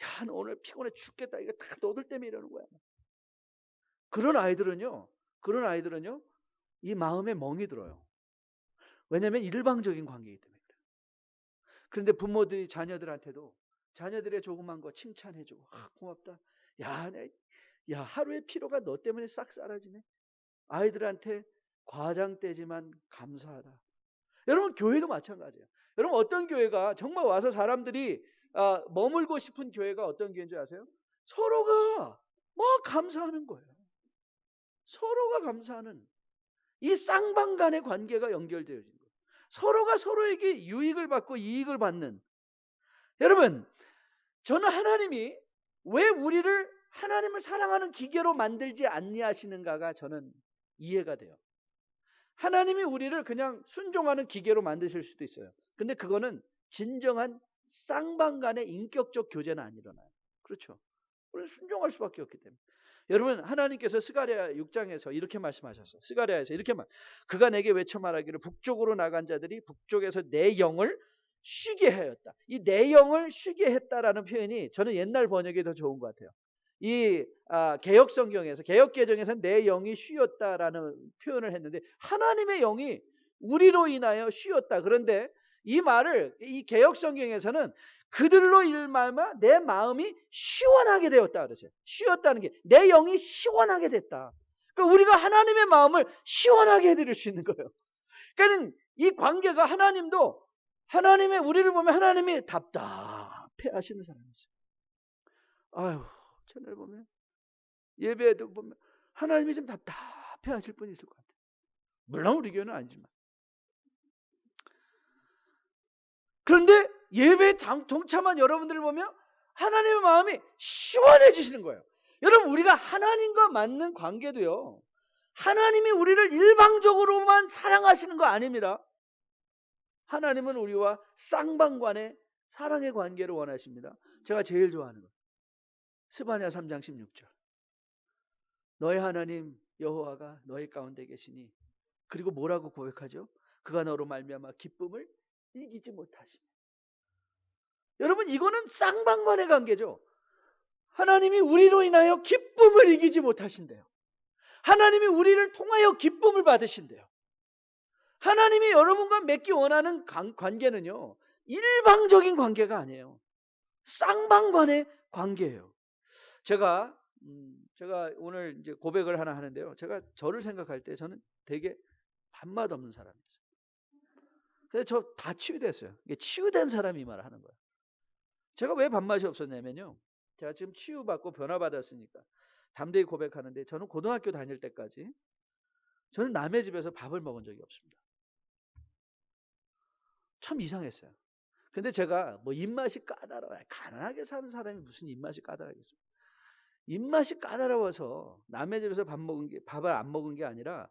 야, 너 오늘 피곤해 죽겠다. 이거 다 너들 때문에 이러는 거야. 그런 아이들은요. 이 마음에 멍이 들어요. 왜냐하면 일방적인 관계이기 때문에 그래요. 그런데 부모들이 자녀들한테도 자녀들의 조그만 거 칭찬해주고 고맙다. 야 하루의 피로가 너 때문에 싹 사라지네. 아이들한테 과장 때지만 감사하다. 여러분 교회도 마찬가지예요. 여러분 어떤 교회가 정말 와서 사람들이 머물고 싶은 교회가 어떤 교회인 줄 아세요? 서로가 감사하는 거예요. 서로가 감사하는 이 쌍방 간의 관계가 연결되어진 거예요. 서로가 서로에게 유익을 받고 이익을 받는. 여러분 저는 하나님이 왜 우리를 하나님을 사랑하는 기계로 만들지 아니하시는가가 저는 이해가 돼요. 하나님이 우리를 그냥 순종하는 기계로 만드실 수도 있어요. 근데 그거는 진정한 쌍방 간의 인격적 교제는 안 일어나요. 그렇죠. 우리는 순종할 수밖에 없기 때문에. 여러분 하나님께서 스가랴 6장에서 이렇게 말씀하셨어요. 스가랴에서 이렇게 그가 내게 외쳐 말하기를 북쪽으로 나간 자들이 북쪽에서 내 영을 쉬게 하였다. 이 내 영을 쉬게 했다라는 표현이 저는 옛날 번역이 더 좋은 것 같아요. 이 개역 성경에서 개역 개정에서는 내 영이 쉬었다라는 표현을 했는데 하나님의 영이 우리로 인하여 쉬었다. 그런데 이 말을 이 개역 성경에서는 그들로 일말마 내 마음이 시원하게 되었다 그러죠. 쉬었다는 게 내 영이 시원하게 됐다. 그러니까 우리가 하나님의 마음을 시원하게 해드릴 수 있는 거예요. 그러니까 이 관계가 하나님도 하나님의 우리를 보면 하나님이 답답해 하시는 사람이죠. 아유, 채널 보면 예배에도 보면 하나님이 좀 답답해 하실 분이 있을 것 같아요. 물론 우리 교회는 아니지만. 그런데 예배에 동참한 여러분들을 보면 하나님의 마음이 시원해지시는 거예요. 여러분 우리가 하나님과 맞는 관계도요. 하나님이 우리를 일방적으로만 사랑하시는 거 아닙니다. 하나님은 우리와 쌍방관의 사랑의 관계를 원하십니다. 제가 제일 좋아하는 거 스바냐 3장 16절. 너의 하나님 여호와가 너희 가운데 계시니, 그리고 뭐라고 고백하죠? 그가 너로 말미암아 기쁨을 이기지 못하시니. 여러분, 이거는 쌍방관의 관계죠. 하나님이 우리로 인하여 기쁨을 이기지 못하신대요. 하나님이 우리를 통하여 기쁨을 받으신대요. 하나님이 여러분과 맺기 원하는 관계는요, 일방적인 관계가 아니에요. 쌍방관의 관계예요. 제가 오늘 이제 고백을 하나 하는데요. 제가 저를 생각할 때 저는 되게 밥맛 없는 사람이었어요. 그래서 저 다 치유됐어요. 이게 치유된 사람이 이 말을 하는 거예요. 제가 왜 밥맛이 없었냐면요. 제가 지금 치유받고 변화받았으니까 담대히 고백하는데, 저는 고등학교 다닐 때까지 저는 남의 집에서 밥을 먹은 적이 없습니다. 참 이상했어요. 근데 제가 뭐 입맛이 까다로워요. 가난하게 사는 사람이 무슨 입맛이 까다롭겠습니까? 입맛이 까다로워서 남의 집에서 밥을 안 먹은 게 아니라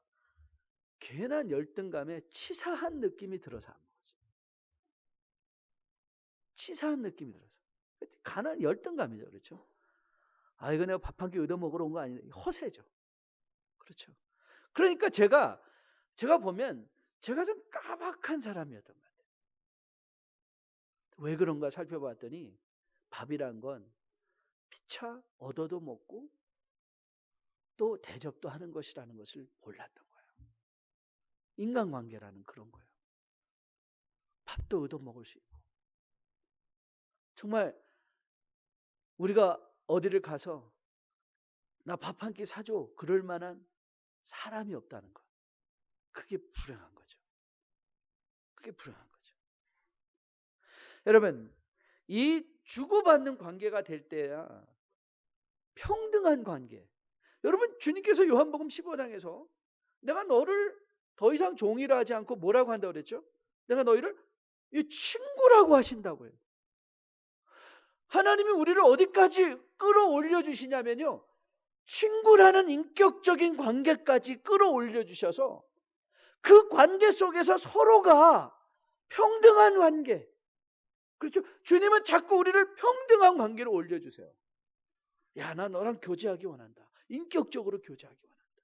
괜한 열등감에 치사한 느낌이 들어서 안 먹었어요. 치사한 느낌이 들어서. 가난 열등감이죠. 그렇죠? 아, 이거 내가 밥 한 끼 얻어 먹으러 온 거 아니네. 허세죠. 그렇죠. 그러니까 제가 보면 제가 좀 까박한 사람이었던 것 같아요. 왜 그런가 살펴봤더니 밥이란 건 피차 얻어도 먹고 또 대접도 하는 것이라는 것을 몰랐던 거예요. 인간관계라는 그런 거예요. 밥도 얻어 먹을 수 있고. 정말 우리가 어디를 가서 나 밥 한 끼 사줘 그럴 만한 사람이 없다는 것. 그게 불행한 거죠. 그게 불행한 거죠. 여러분, 이 주고받는 관계가 될 때야 평등한 관계. 여러분, 주님께서 요한복음 15장에서 내가 너를 더 이상 종이라 하지 않고 뭐라고 한다고 그랬죠? 내가 너희를 이 친구라고 하신다고요. 하나님이 우리를 어디까지 끌어올려 주시냐면요, 친구라는 인격적인 관계까지 끌어올려 주셔서 그 관계 속에서 서로가 평등한 관계. 그렇죠? 주님은 자꾸 우리를 평등한 관계로 올려주세요. 야, 나 너랑 교제하기 원한다. 인격적으로 교제하기 원한다.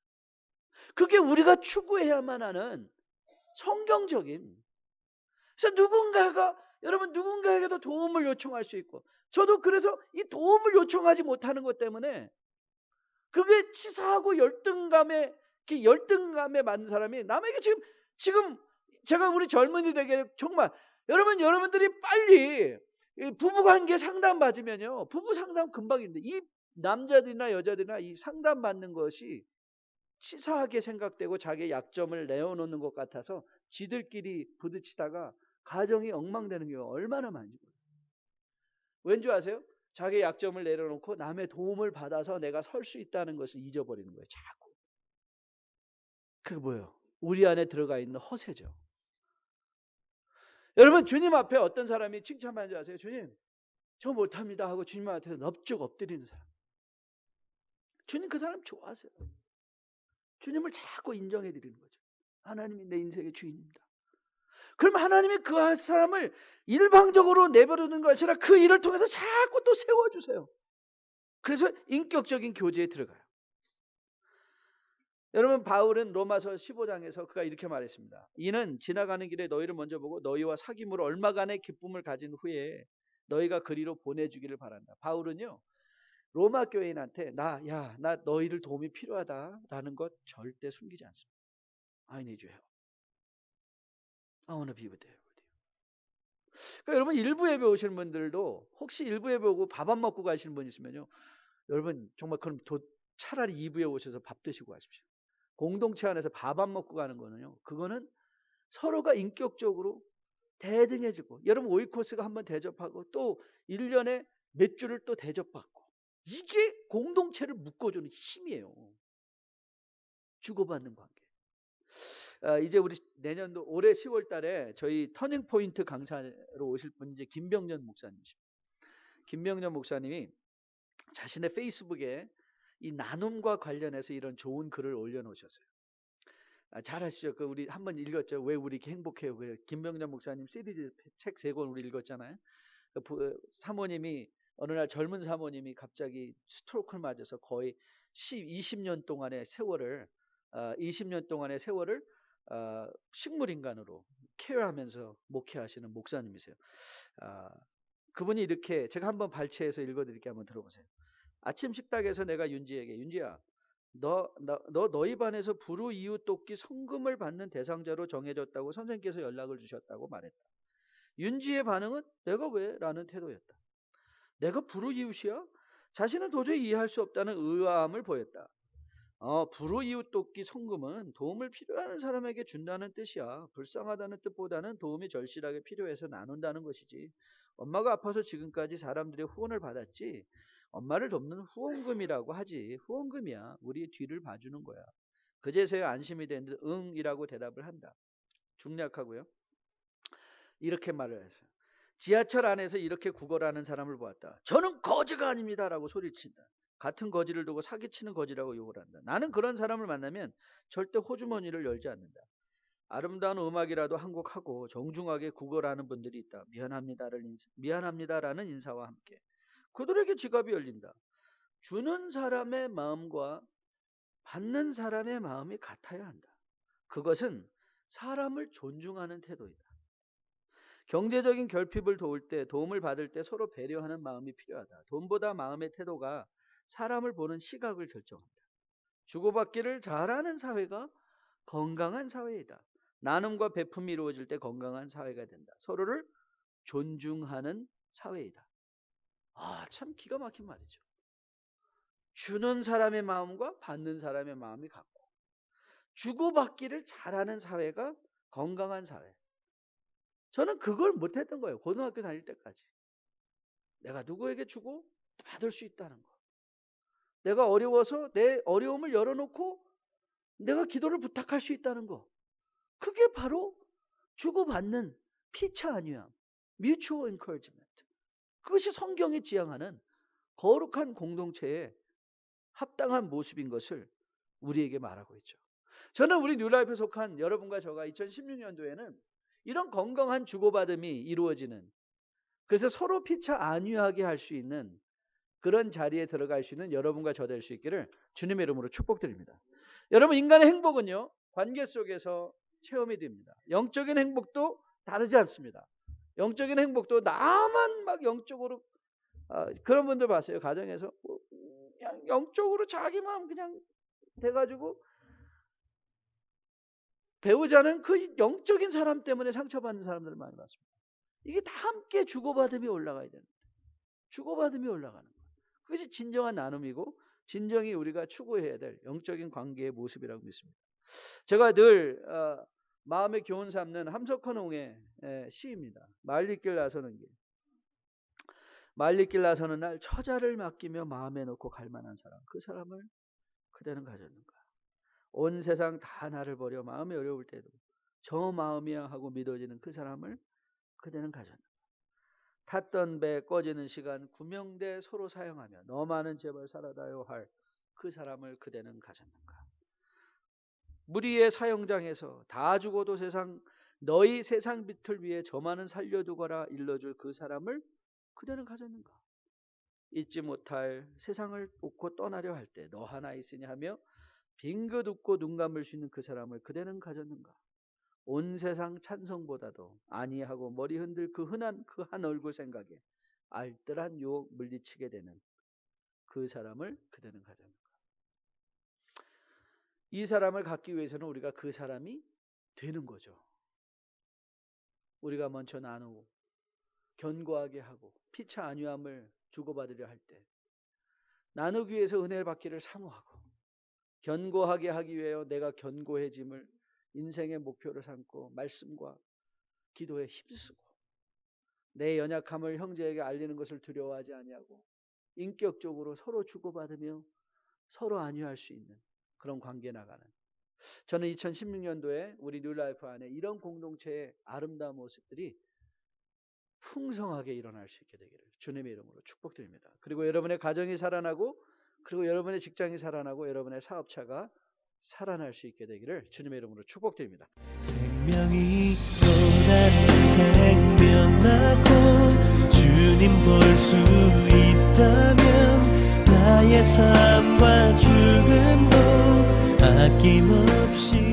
그게 우리가 추구해야만 하는 성경적인. 그래서 누군가에게도 도움을 요청할 수 있고, 저도 그래서 이 도움을 요청하지 못하는 것 때문에 그게 치사하고 열등감에 맞는 사람이 남에게 지금 제가 우리 젊은이들에게 정말 여러분들이 빨리 부부관계 상담 받으면요, 부부 상담 금방인데 이 남자들이나 여자들이나 이 상담 받는 것이 치사하게 생각되고 자기의 약점을 내어놓는 것 같아서 지들끼리 부딪히다가 가정이 엉망되는 경우가 얼마나 많은지 모르겠어요. 왠지 아세요? 자기의 약점을 내려놓고 남의 도움을 받아서 내가 설 수 있다는 것을 잊어버리는 거예요. 자꾸. 그게 뭐예요? 우리 안에 들어가 있는 허세죠. 여러분, 주님 앞에 어떤 사람이 칭찬하는 줄 아세요? 주님, 저 못합니다 하고 주님 앞에 넙죽 엎드리는 사람. 주님 그 사람 좋아하세요. 주님을 자꾸 인정해 드리는 거죠. 하나님이 내 인생의 주인입니다. 그럼 하나님이 그 사람을 일방적으로 내버려두는 것이 아니라 그 일을 통해서 자꾸 또 세워주세요. 그래서 인격적인 교제에 들어가요. 여러분, 바울은 로마서 15장에서 그가 이렇게 말했습니다. 이는 지나가는 길에 너희를 먼저 보고 너희와 사귐으로 얼마간의 기쁨을 가진 후에 너희가 그리로 보내주기를 바란다. 바울은요, 로마 교인한테 나 너희들 도움이 필요하다라는 것 절대 숨기지 않습니다. I need your help. I want to be with you. 그러니까 여러분, 일부 예배 오시는 분들도 혹시 일부 예배 오고 밥 안 먹고 가시는 분 있으면요, 여러분 정말 그럼 차라리 2부에 오셔서 밥 드시고 가십시오. 공동체 안에서 밥 안 먹고 가는 거는요, 그거는 서로가 인격적으로 대등해지고, 여러분 오이코스가 한번 대접하고 또 1년에 몇 주를 또 대접받고, 이게 공동체를 묶어주는 힘이에요. 주고받는 관계. 이제 우리 내년도 올해 10월 달에 저희 터닝 포인트 강사로 오실 분이 이제 김병년 목사님이십니다. 김병년 목사님이 자신의 페이스북에 이 나눔과 관련해서 이런 좋은 글을 올려놓으셨어요. 잘 아시죠? 그 우리 한번 읽었죠. 왜 우리 이렇게 행복해요? 그 김병년 목사님 시리즈 책 3권 우리 읽었잖아요. 사모님이 어느 날 젊은 사모님이 갑자기 스트로크를 맞아서 거의 20년 동안의 세월을 20년 동안의 세월을 식물인간으로 케어하면서 목회하시는 목사님이세요. 아, 그분이 이렇게 제가 한번 발췌해서 읽어드릴게 한번 들어보세요. 아침 식탁에서 내가 윤지에게 윤지야 너희 반에서 불우이웃돕기 성금을 받는 대상자로 정해졌다고 선생님께서 연락을 주셨다고 말했다. 윤지의 반응은 내가 왜? 라는 태도였다. 내가 불우이웃이야? 자신은 도저히 이해할 수 없다는 의아함을 보였다. 불우이웃돕기 성금은 도움을 필요하는 사람에게 준다는 뜻이야. 불쌍하다는 뜻보다는 도움이 절실하게 필요해서 나눈다는 것이지. 엄마가 아파서 지금까지 사람들의 후원을 받았지. 엄마를 돕는 후원금이라고 하지. 후원금이야. 우리의 뒤를 봐주는 거야. 그제서야 안심이 되는 듯 응이라고 대답을 한다. 중략하고요. 이렇게 말을 했어요. 지하철 안에서 이렇게 구걸하는 사람을 보았다. 저는 거지가 아닙니다라고 소리친다. 같은 거지를 두고 사기치는 거지라고 욕을 한다. 나는 그런 사람을 만나면 절대 호주머니를 열지 않는다. 아름다운 음악이라도 한 곡 하고 정중하게 구걸하는 분들이 있다. 미안합니다라는 인사와 함께 그들에게 지갑이 열린다. 주는 사람의 마음과 받는 사람의 마음이 같아야 한다. 그것은 사람을 존중하는 태도이다. 경제적인 결핍을 도울 때, 도움을 받을 때 서로 배려하는 마음이 필요하다. 돈보다 마음의 태도가 사람을 보는 시각을 결정한다. 주고받기를 잘하는 사회가 건강한 사회이다. 나눔과 베품이 이루어질 때 건강한 사회가 된다. 서로를 존중하는 사회이다. 참 기가 막힌 말이죠. 주는 사람의 마음과 받는 사람의 마음이 같고, 주고받기를 잘하는 사회가 건강한 사회. 저는 그걸 못했던 거예요. 고등학교 다닐 때까지. 내가 누구에게 주고 받을 수 있다는 거. 내가 어려워서 내 어려움을 열어놓고 내가 기도를 부탁할 수 있다는 거. 그게 바로 주고받는 피차 아니함. mutual encouragement. 그것이 성경이 지향하는 거룩한 공동체의 합당한 모습인 것을 우리에게 말하고 있죠. 저는 우리 뉴라이프에 속한 여러분과 저가 2016년도에는 이런 건강한 주고받음이 이루어지는, 그래서 서로 피차 안위하게 할 수 있는 그런 자리에 들어갈 수 있는 여러분과 저 될 수 있기를 주님의 이름으로 축복드립니다. 여러분, 인간의 행복은요, 관계 속에서 체험이 됩니다. 영적인 행복도 다르지 않습니다. 영적인 행복도 나만 막 영적으로 그런 분들 봤어요. 가정에서 그냥 영적으로 자기 마음 그냥 돼가지고 배우자는 그 영적인 사람 때문에 상처받는 사람들을 많이 봤습니다. 이게 다 함께 주고받음이 올라가야 됩니다. 주고받음이 올라가는 거예요. 그것이 진정한 나눔이고 진정히 우리가 추구해야 될 영적인 관계의 모습이라고 믿습니다. 제가 늘 마음의 교훈 삼는 함석헌옹의 시입니다. 말리길 나서는 길. 말리길 나서는 날 처자를 맡기며 마음에 놓고 갈 만한 사람, 그 사람을 그대는 가졌는가. 온 세상 다 나를 버려 마음이 어려울 때도 저 마음이야 하고 믿어지는 그 사람을 그대는 가졌는가. 탔던 배 꺼지는 시간 구명대 서로 사용하며 너만은 제발 살아다요 할 그 사람을 그대는 가졌는가. 무리의 사형장에서 다 죽어도 너희 세상 빛을 위해 저만은 살려두거라 일러줄 그 사람을 그대는 가졌는가. 잊지 못할 세상을 놓고 떠나려 할 때 너 하나 있으니 하며 빙긋 웃고 눈 감을 수 있는 그 사람을 그대는 가졌는가. 온 세상 찬성보다도 아니하고 머리 흔들 그 흔한 그 한 얼굴 생각에 알뜰한 유혹 물리치게 되는 그 사람을 그대는 가졌는가. 이 사람을 갖기 위해서는 우리가 그 사람이 되는 거죠. 우리가 먼저 나누고 견고하게 하고 피차 안위함을 주고받으려 할 때 나누기 위해서 은혜를 받기를 사모하고 견고하게 하기 위하여 내가 견고해짐을 인생의 목표를 삼고 말씀과 기도에 힘쓰고 내 연약함을 형제에게 알리는 것을 두려워하지 아니하고 인격적으로 서로 주고받으며 서로 안위할 수 있는 그런 관계에 나가는, 저는 2016년도에 우리 뉴라이프 안에 이런 공동체의 아름다운 모습들이 풍성하게 일어날 수 있게 되기를 주님의 이름으로 축복드립니다. 그리고 여러분의 가정이 살아나고 그리고 여러분의 직장이 살아나고 여러분의 사업차가 살아날 수 있게 되기를 주님의 이름으로 축복드립니다. 생명이 또 다른 생명나고 주님 볼 수 있다면 나의 삶과 죽음도 아낌없이